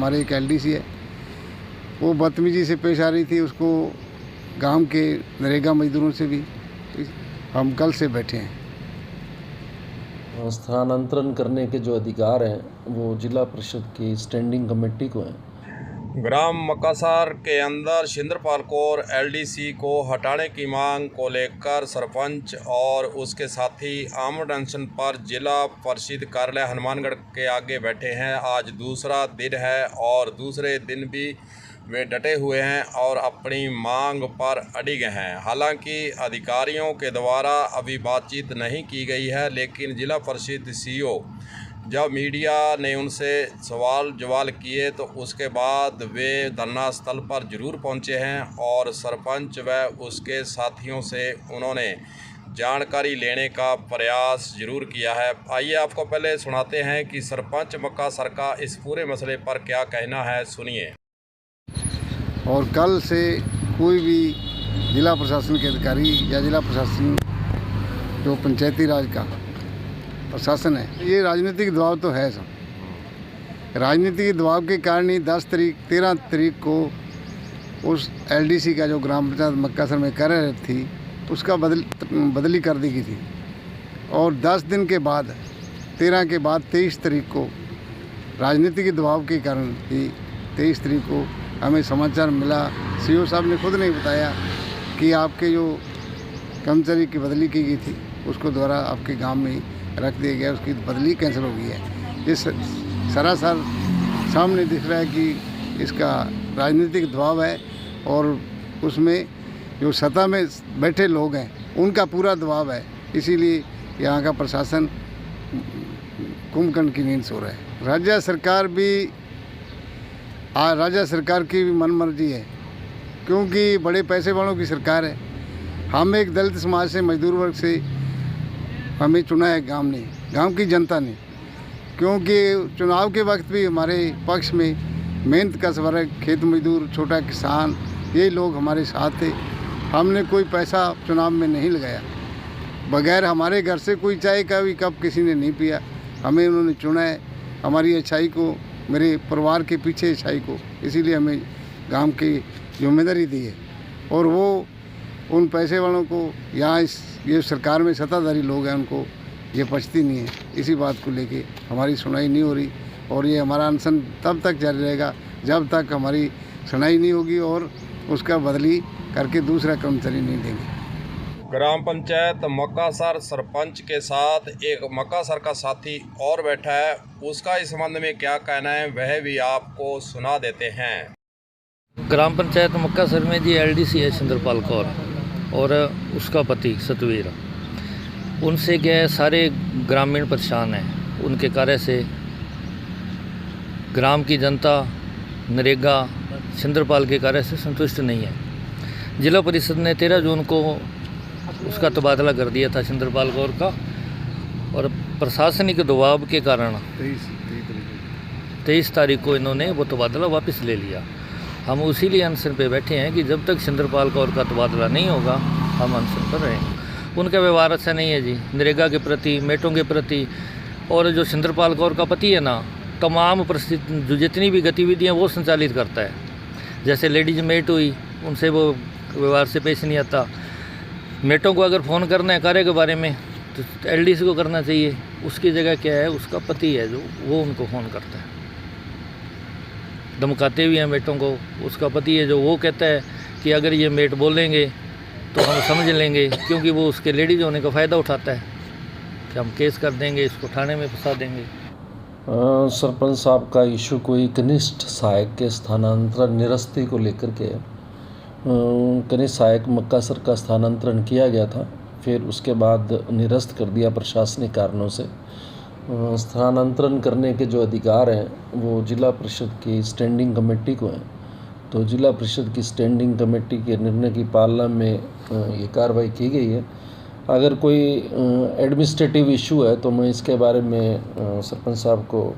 हमारे एक एलडीसी है, वो बदतमीजी से पेश आ रही थी। उसको गांव के नरेगा मजदूरों से भी हम कल से बैठे हैं। स्थानांतरण करने के जो अधिकार हैं वो जिला परिषद की स्टैंडिंग कमेटी को हैं। ग्राम मक्कासर के अंदर छिंदरपाल कौर एलडीसी को हटाने की मांग को लेकर सरपंच और उसके साथी आमरण अनशन पर जिला परिषद कार्यालय हनुमानगढ़ के आगे बैठे हैं। आज दूसरा दिन है और दूसरे दिन भी वे डटे हुए हैं और अपनी मांग पर अडिग हैं। हालांकि अधिकारियों के द्वारा अभी बातचीत नहीं की गई है, लेकिन जिला परिषद सीईओ जब मीडिया ने उनसे सवाल जवाब किए तो उसके बाद वे धरना स्थल पर जरूर पहुंचे हैं और सरपंच व उसके साथियों से उन्होंने जानकारी लेने का प्रयास जरूर किया है। आइए आपको पहले सुनाते हैं कि सरपंच मक्कासर का इस पूरे मसले पर क्या कहना है, सुनिए। और कल से कोई भी जिला प्रशासन के अधिकारी या जिला प्रशासन जो पंचायती राज का प्रशासन है, ये राजनीतिक दबाव तो है सब। राजनीतिक दबाव के कारण ही 13 तारीख को उस एलडीसी का जो ग्राम पंचायत मक्कासर में कार्यरत थी उसका बदली कर दी गई थी। और 10 दिन के बाद 13 के बाद 23 तारीख को राजनीतिक दबाव के कारण ही 23 तारीख को हमें समाचार मिला, सीईओ साहब ने खुद नहीं बताया कि आपके जो कर्मचारी की बदली की गई थी उसको द्वारा आपके गांव में ही रख दिया गया, उसकी बदली कैंसिल हो गई है। ये सरासर सामने दिख रहा है कि इसका राजनीतिक दबाव है और उसमें जो सत्ता में बैठे लोग हैं उनका पूरा दबाव है। इसीलिए यहाँ का प्रशासन कुंभकर्ण की नींद सो रहा है। राज्य सरकार की भी मनमर्जी है, क्योंकि बड़े पैसे वालों की सरकार है। हम एक दलित समाज से, मजदूर वर्ग से हमें चुना है गांव की जनता ने, क्योंकि चुनाव के वक्त भी हमारे पक्ष में मेहनत का वर्ग, खेत मजदूर, छोटा किसान, ये लोग हमारे साथ थे। हमने कोई पैसा चुनाव में नहीं लगाया, बगैर हमारे घर से कोई चाय का भी कप किसी ने नहीं पिया। हमें उन्होंने चुना है, हमारी अच्छाई को, मेरे परिवार के पीछे अच्छाई को, इसीलिए हमें गांव की जिम्मेदारी दी है। और वो उन पैसे वालों को यहाँ ये सरकार में सत्ताधारी लोग हैं उनको ये पचती नहीं है। इसी बात को लेके हमारी सुनाई नहीं हो रही और ये हमारा अनशन तब तक जारी रहेगा जब तक हमारी सुनाई नहीं होगी और उसका बदली करके दूसरा कर्मचारी नहीं देंगे। ग्राम पंचायत मक्कासर सरपंच के साथ एक मक्कासर का साथी और बैठा है, उसका इस संबंध में क्या कहना है वह भी आपको सुना देते हैं। ग्राम पंचायत मक्कासर में जी एलडीसी है छिंदरपाल कौर और उसका पति सतवीर। उनसे क्या है, सारे ग्रामीण परेशान हैं। उनके कार्य से ग्राम की जनता नरेगा छिंदरपाल के कार्य से संतुष्ट नहीं है। जिला परिषद ने 13 जून को उसका तबादला कर दिया था छिंदरपाल कौर का, और प्रशासनिक दबाव के कारण 23 तारीख को इन्होंने वो तबादला वापस ले लिया। हम उसी लिए अनशन पे बैठे हैं कि जब तक छिंदरपाल कौर का तबादला नहीं होगा हम अनशन पर रहेंगे। उनका व्यवहार अच्छा नहीं है जी, नरेगा के प्रति, मेटों के प्रति। और जो छिंदरपाल कौर का पति है ना, तमाम परिस्थिति जो जितनी भी गतिविधियाँ वो संचालित करता है। जैसे लेडीज मेट हुई, उनसे वो व्यवहार से पेश नहीं आता। मेटों को अगर फ़ोन करना है कार्य के बारे में तो एलडीसी को करना चाहिए, उसकी जगह क्या है उसका पति है जो वो उनको फ़ोन करता है। धमकाते भी हैं मेटों को, उसका पति है जो वो कहता है कि अगर ये मेट बोलेंगे तो हम समझ लेंगे, क्योंकि वो उसके लेडीज होने का फ़ायदा उठाता है कि हम केस कर देंगे, इसको थाने में फंसा देंगे। सरपंच साहब का इशू कोई कनिष्ठ सहायक के स्थानांतरण निरस्ती को लेकर के कनिष्ठ सहायक मक्कासर का स्थानांतरण किया गया था, फिर उसके बाद निरस्त कर दिया प्रशासनिक कारणों से। स्थानांतरण करने के जो अधिकार हैं वो जिला परिषद की स्टैंडिंग कमेटी को हैं। तो जिला परिषद की स्टैंडिंग कमेटी के निर्णय की पालना में ये कार्रवाई की गई है। अगर कोई एडमिनिस्ट्रेटिव इशू है तो मैं इसके बारे में सरपंच साहब को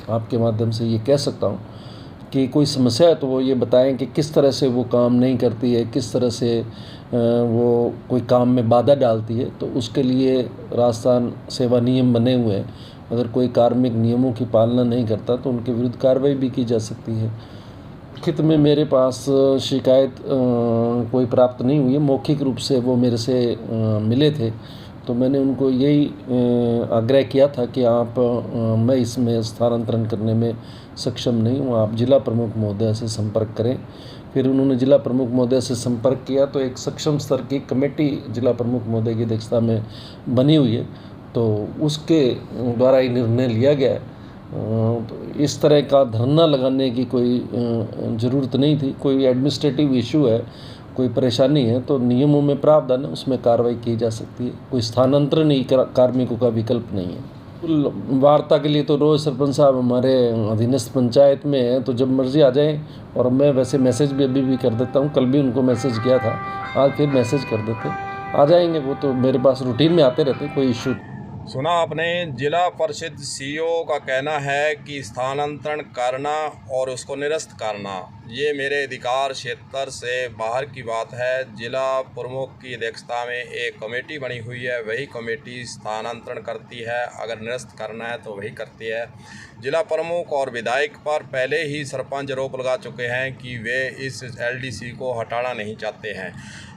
आपके माध्यम से ये कह सकता हूँ कि कोई समस्या है तो वो ये बताएं कि किस तरह से वो काम नहीं करती है, किस तरह से वो कोई काम में बाधा डालती है। तो उसके लिए राजस्थान सेवा नियम बने हुए हैं। अगर कोई कार्मिक नियमों की पालना नहीं करता तो उनके विरुद्ध कार्रवाई भी की जा सकती है। लिखित में मेरे पास शिकायत कोई प्राप्त नहीं हुई है। मौखिक रूप से वो मेरे से मिले थे, तो मैंने उनको यही आग्रह किया था कि आप मैं इसमें स्थानांतरण करने में सक्षम नहीं हूँ, आप जिला प्रमुख महोदय से संपर्क करें। फिर उन्होंने जिला प्रमुख महोदय से संपर्क किया तो एक सक्षम स्तर की कमेटी जिला प्रमुख महोदय की अध्यक्षता में बनी हुई है, तो उसके द्वारा ये निर्णय लिया गया है। तो इस तरह का धरना लगाने की कोई ज़रूरत नहीं थी। कोई एडमिनिस्ट्रेटिव इशू है, कोई परेशानी है तो नियमों में प्रावधान है, उसमें कार्रवाई की जा सकती है। कोई स्थानांतरण ही कार्मिकों का विकल्प नहीं है। वार्ता के लिए तो रोज़ सरपंच साहब हमारे अधीनस्थ पंचायत में हैं, तो जब मर्जी आ जाएं। और मैं वैसे मैसेज भी अभी भी कर देता हूं, कल भी उनको मैसेज किया था, आज फिर मैसेज कर देते, आ जाएंगे। वो तो मेरे पास रूटीन में आते रहते, कोई इशू। सुना आपने, जिला परिषद सीईओ का कहना है कि स्थानांतरण करना और उसको निरस्त करना ये मेरे अधिकार क्षेत्र से बाहर की बात है। जिला प्रमुख की अध्यक्षता में एक कमेटी बनी हुई है, वही कमेटी स्थानांतरण करती है, अगर निरस्त करना है तो वही करती है। जिला प्रमुख और विधायक पर पहले ही सरपंच आरोप लगा चुके हैं कि वे इस एलडीसी को हटाना नहीं चाहते हैं।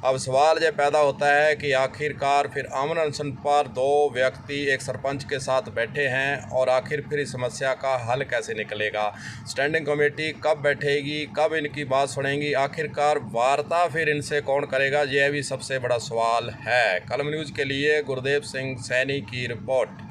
अब सवाल ये पैदा होता है कि आखिरकार फिर अमन अनशन पर दो व्यक्ति एक सरपंच के साथ बैठे हैं और आखिर फिर इस समस्या का हल कैसे निकलेगा। स्टैंडिंग कमेटी कब बैठेगी, कब इनकी बात सुनेंगी, आखिरकार वार्ता फिर इनसे कौन करेगा, यह भी सबसे बड़ा सवाल है। कलम न्यूज़ के लिए गुरदेव सिंह सैनी की रिपोर्ट।